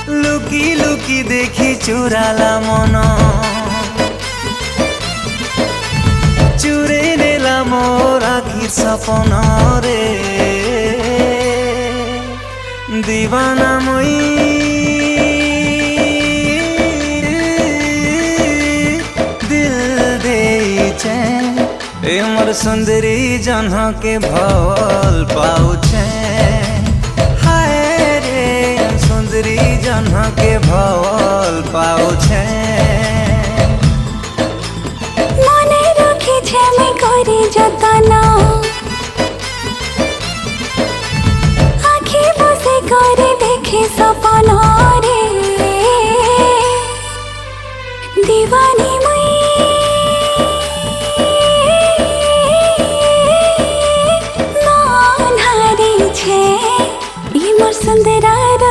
লুকি লুকি দেখি চুরালা মন, চুরে নেলা মোর আখির সপন রে। দিবানা মই दिल देइछे ए मोर सुंदरी जन्ह के भल पाउछे। हाय रे सुंदरी जन्ह के भल पाउछे। मने रखिछे मैं करी जतन, आँखी बसे करे देखे सपन रे। दीवानी मुई मन हारी छे, ई मोर सुंदरा